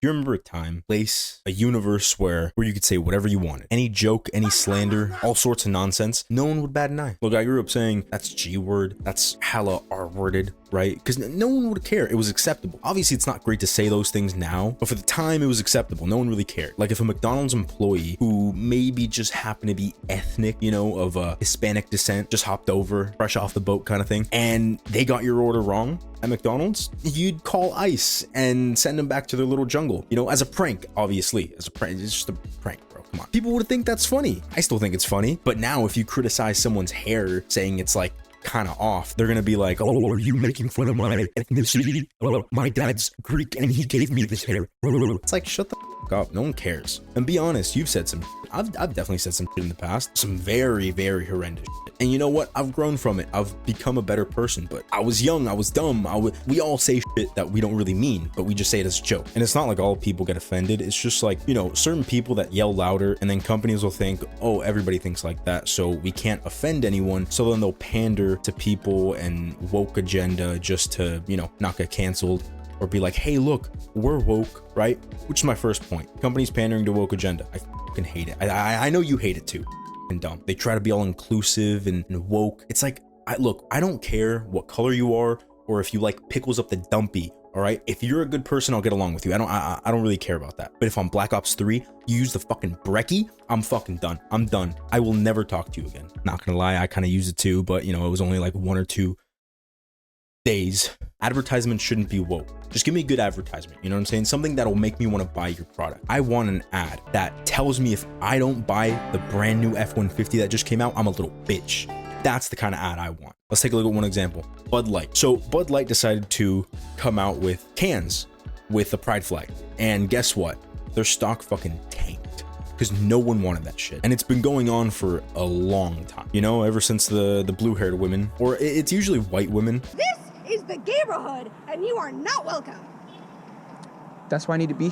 Do you remember a time, place, a universe where you could say whatever you wanted? Any joke, any slander, all sorts of nonsense. No one would bat an eye. Look, I grew up saying that's G word, that's hella R-worded, right? Because no one would care. It was acceptable. Obviously, it's not great to say those things now, but for the time, it was acceptable. No one really cared. Like if a McDonald's employee who maybe just happened to be ethnic, you know, of Hispanic descent, just hopped over, fresh off the boat kind of thing, and they got your order wrong at McDonald's, you'd call ICE and send them back to their little jungle, you know, as a prank, obviously, as a prank. It's just a prank, bro. Come on. People would think that's funny. I still think it's funny, but now if you criticize someone's hair saying it's like kind of off, they're gonna be like, oh, are you making fun of my ethnicity? My dad's Greek and he gave me this hair. It's like, shut the fuck up. No one cares. And be honest, you've said some, I've definitely said some shit in the past, some very, very horrendous shit. And you know what? I've grown from it. I've become a better person, but I was young, I was dumb. We all say shit that we don't really mean, but we just say it as a joke. And it's not like all people get offended. It's just like, you know, certain people that yell louder, and then companies will think, oh, everybody thinks like that, so we can't offend anyone. So then they'll pander to people and woke agenda just to, you know, not get canceled or be like, hey, look, we're woke, right? Which is my first point. Companies pandering to woke agenda. I fucking hate it. I know you hate it too. And dumb. They try to be all inclusive and woke. It's like, I don't care what color you are or if you like pickles up the dumpy. All right, if you're a good person, I'll get along with you. I don't really care about that. But if on Black Ops 3 you use the fucking brekkie, I'm fucking done. I'm done. I will never talk to you again. Not gonna lie, I kind of use it too, but you know, it was only like 1 or 2 days. Advertisement shouldn't be woke. Just give me a good advertisement. You know what I'm saying? Something that'll make me want to buy your product. I want an ad that tells me if I don't buy the brand new F-150 that just came out, I'm a little bitch. That's the kind of ad I want. Let's take a look at one example. Bud Light. So Bud Light decided to come out with cans with the pride flag. And guess what? Their stock fucking tanked because no one wanted that shit. And it's been going on for a long time. You know, ever since the blue-haired women, or it's usually white women. This is the neighborhood, and you are not welcome. That's why I need to be.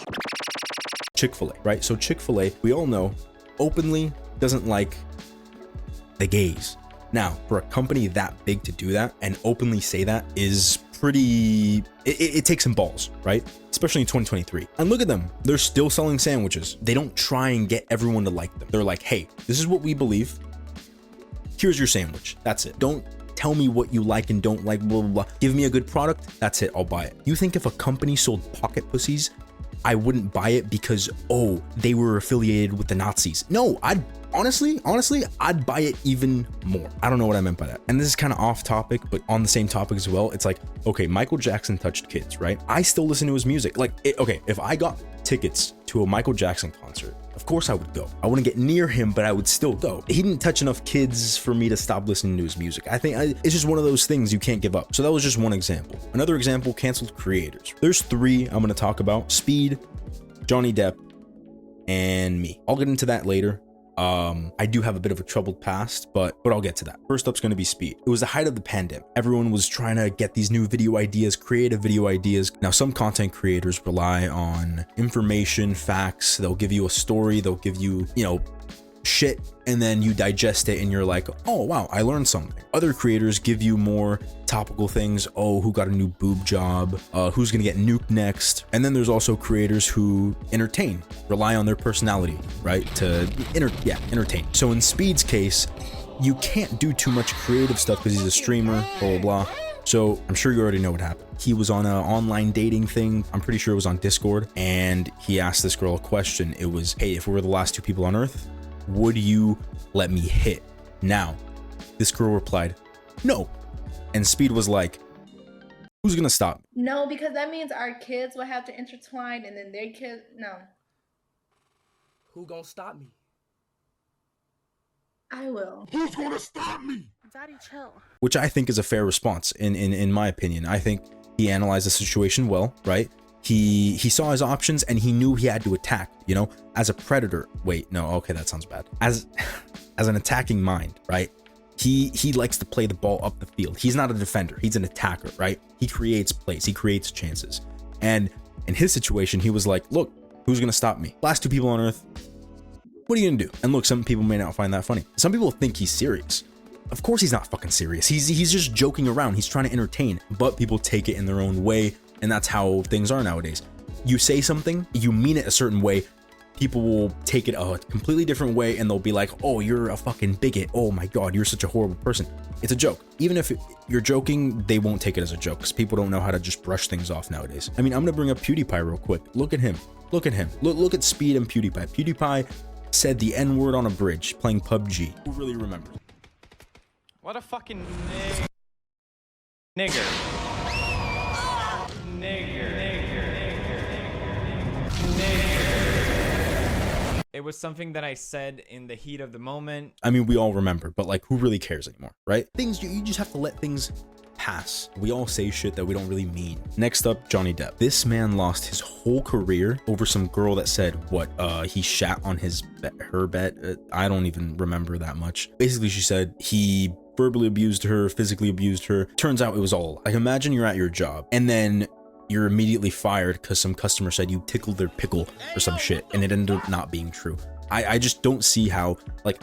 Chick-fil-A, right? So Chick-fil-A, we all know, openly doesn't like the gays. Now, for a company that big to do that and openly say that is pretty, it takes some balls, right? Especially in 2023. And look at them. They're still selling sandwiches. They don't try and get everyone to like them. They're like, hey, this is what we believe. Here's your sandwich. That's it. Don't tell me what you like and don't like, blah, blah, blah. Give me a good product. That's it. I'll buy it. You think if a company sold pocket pussies, I wouldn't buy it because, oh, they were affiliated with the Nazis? No, I'd honestly, I'd buy it even more. I don't know what I meant by that. And this is kind of off topic, but on the same topic as well. It's like, okay, Michael Jackson touched kids, right? I still listen to his music. Like, okay, if I got tickets to a Michael Jackson concert, of course I would go. I wouldn't get near him, but I would still go. He didn't touch enough kids for me to stop listening to his music. I think it's just one of those things you can't give up. So that was just one example. Another example, canceled creators. There's 3 I'm going to talk about: Speed, Johnny Depp, and me. I'll get into that later. I do have a bit of a troubled past, but I'll get to that. First up's going to be Speed. It was the height of the pandemic. Everyone was trying to get these new video ideas, creative video ideas. Now, some content creators rely on information, facts. They'll give you a story. They'll give you, you know, shit, and then you digest it and you're like, oh wow, I learned something. Other creators give you more topical things. Oh, who got a new boob job? Who's gonna get nuked next? And then there's also creators who entertain, rely on their personality, right, to entertain. So in Speed's case, you can't do too much creative stuff because he's a streamer, blah blah blah. So I'm sure you already know what happened. He was on an online dating thing. I'm pretty sure it was on Discord, and he asked this girl a question. It was, hey, if we were the last 2 people on Earth, would you let me hit? Now, this girl replied, no. And Speed was like, who's gonna stop me? No, because that means our kids will have to intertwine, and then their kids, no. Who gonna stop me? I will. Who's gonna stop me? Daddy, chill. Which I think is a fair response, in my opinion. I think he analyzed the situation well, right? He saw his options and he knew he had to attack, you know, as a predator. Wait, no, okay, that sounds bad. As an attacking mind, right? He likes to play the ball up the field. He's not a defender. He's an attacker, right? He creates plays. He creates chances. And in his situation, he was like, look, who's going to stop me? Last 2 people on Earth. What are you going to do? And look, some people may not find that funny. Some people think he's serious. Of course he's not fucking serious. He's just joking around. He's trying to entertain, but people take it in their own way. And that's how things are nowadays. you say something, you mean it a certain way, people will take it a completely different way and they'll be like, oh, you're a fucking bigot. Oh my God, you're such a horrible person. It's a joke. Even if you're joking, they won't take it as a joke because people don't know how to just brush things off nowadays. I mean, I'm gonna bring up PewDiePie real quick. Look at him. Look at him. Look at Speed and PewDiePie. PewDiePie said the N-word on a bridge playing PUBG. Who really remembers? What a fucking nigger. It was something that I said in the heat of the moment. I mean, we all remember, but like, who really cares anymore, right? Things, you just have to let things pass. We all say shit that we don't really mean. Next up, Johnny Depp. This man lost his whole career over some girl that said what he shat on her bed. I don't even remember that much. Basically, she said he verbally abused her, physically abused her. Turns out it was all like, imagine you're at your job and then you're immediately fired because some customer said you tickled their pickle or some shit, and it ended up not being true. I just don't see how, like,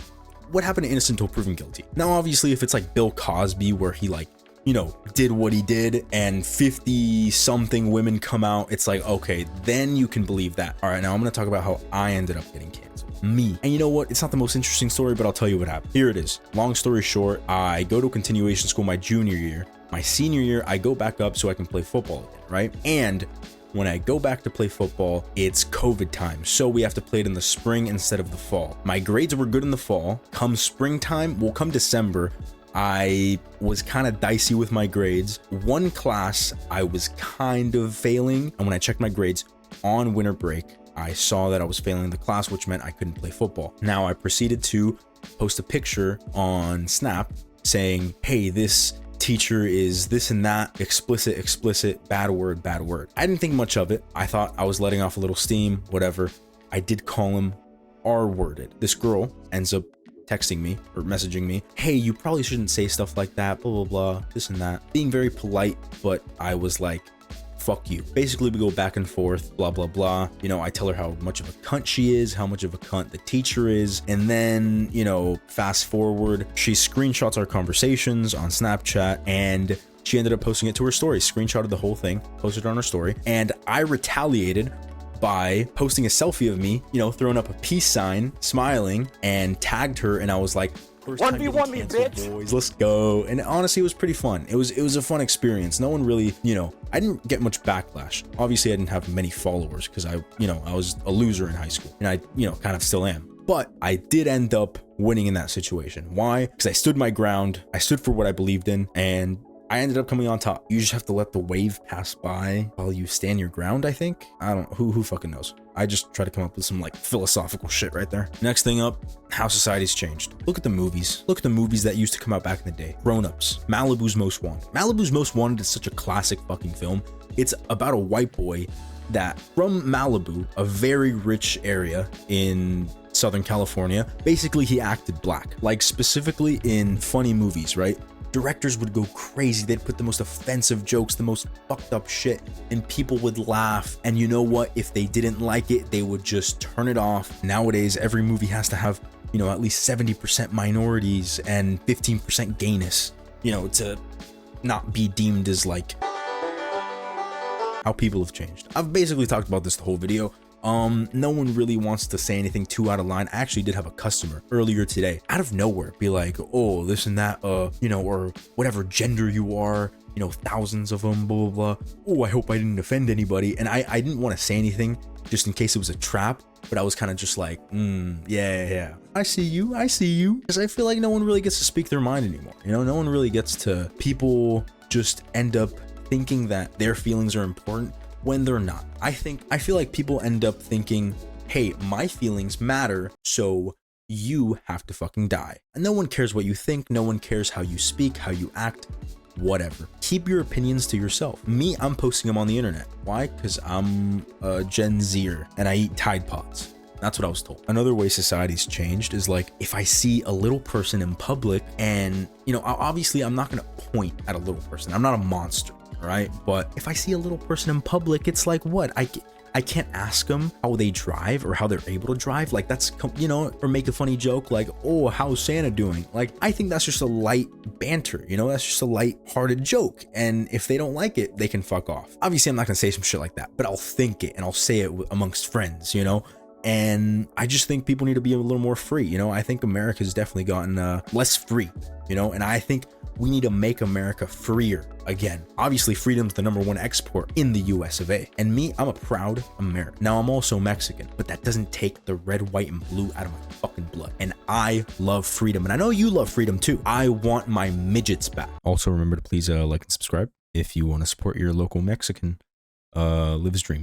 what happened to innocent until proven guilty? Now, obviously, if it's like Bill Cosby where he, like, you know, did what he did and 50 something women come out, it's like, okay, then you can believe that. All right, now I'm gonna talk about how I ended up getting canceled. Me. And you know what? It's not the most interesting story, but I'll tell you what happened. Here it is. Long story short, I go to continuation school my junior year. My senior year, I go back up so I can play football again, right? And when I go back to play football, it's COVID time. So we have to play it in the spring instead of the fall. My grades were good in the fall. Come springtime, well, come December, I was kind of dicey with my grades. One class I was kind of failing. And when I checked my grades on winter break, I saw that I was failing the class, which meant I couldn't play football. Now I proceeded to post a picture on Snap saying, hey, this teacher is this and that, explicit, bad word. I didn't think much of it. I thought I was letting off a little steam, whatever. I did call him R-worded. This girl ends up texting me or messaging me, hey, you probably shouldn't say stuff like that, blah, blah, blah, this and that. Being very polite, but I was like, fuck you. Basically, we go back and forth, blah, blah, blah. You know, I tell her how much of a cunt she is, how much of a cunt the teacher is. And then, you know, fast forward, she screenshots our conversations on Snapchat and she ended up posting it to her story, screenshotted the whole thing, posted it on her story. And I retaliated by posting a selfie of me, you know, throwing up a peace sign, smiling, and tagged her. And I was like, 1v1 me, bitch. Boys, let's go. And honestly, it was pretty fun. It was a fun experience. No one really, you know, I didn't get much backlash. Obviously, I didn't have many followers because I was a loser in high school, and I, you know, kind of still am. But I did end up winning in that situation. Why? Because I stood my ground. I stood for what I believed in, and I ended up coming on top. You just have to let the wave pass by while you stand your ground, I think. I don't, who fucking knows? I just try to come up with some like philosophical shit right there. Next thing up, how society's changed. Look at the movies. Look at the movies that used to come out back in the day. Grown Ups, Malibu's Most Wanted. Malibu's Most Wanted is such a classic fucking film. It's about a white boy that from Malibu, a very rich area in Southern California, basically he acted black, like specifically in funny movies, right? Directors would go crazy. They'd put the most offensive jokes, the most fucked up shit, and people would laugh. And you know what? If they didn't like it, they would just turn it off. Nowadays, every movie has to have, you know, at least 70% minorities and 15% gayness, you know, to not be deemed as like how people have changed. I've basically talked about this the whole video. No one really wants to say anything too out of line. I actually did have a customer earlier today out of nowhere be like, oh, this and that, you know, or whatever gender you are, you know, thousands of them, blah, blah, blah. Oh, I hope I didn't offend anybody. And I didn't want to say anything just in case it was a trap, but I was kind of just like, yeah. I see you. Because I feel like no one really gets to speak their mind anymore. You know, no one really gets to, people just end up thinking that their feelings are important when they're not. I feel like people end up thinking, hey, my feelings matter, so you have to fucking die. And no one cares what you think. No one cares how you speak, how you act, whatever. Keep your opinions to yourself. Me, I'm posting them on the internet. Why? Because I'm a Gen Zer and I eat Tide Pods. That's what I was told. Another way society's changed is like, if I see a little person in public and, you know, obviously I'm not going to point at a little person. I'm not a monster. Right? But if I see a little person in public, it's like, what? I can't ask them how they drive or how they're able to drive. Like that's, you know, or make a funny joke like, oh, how's Santa doing? Like, I think that's just a light banter, you know, that's just a light-hearted joke. And if they don't like it, they can fuck off. Obviously, I'm not gonna say some shit like that, but I'll think it and I'll say it amongst friends, you know? And I just think people need to be a little more free, you know? I think America's definitely gotten less free, you know? And I think we need to make America freer again. Obviously, freedom's the #1 export in the US of A. And me, I'm a proud American. Now, I'm also Mexican, but that doesn't take the red, white, and blue out of my fucking blood. And I love freedom. And I know you love freedom too. I want my midgets back. Also, remember to please like and subscribe if you want to support your local Mexican lives dream.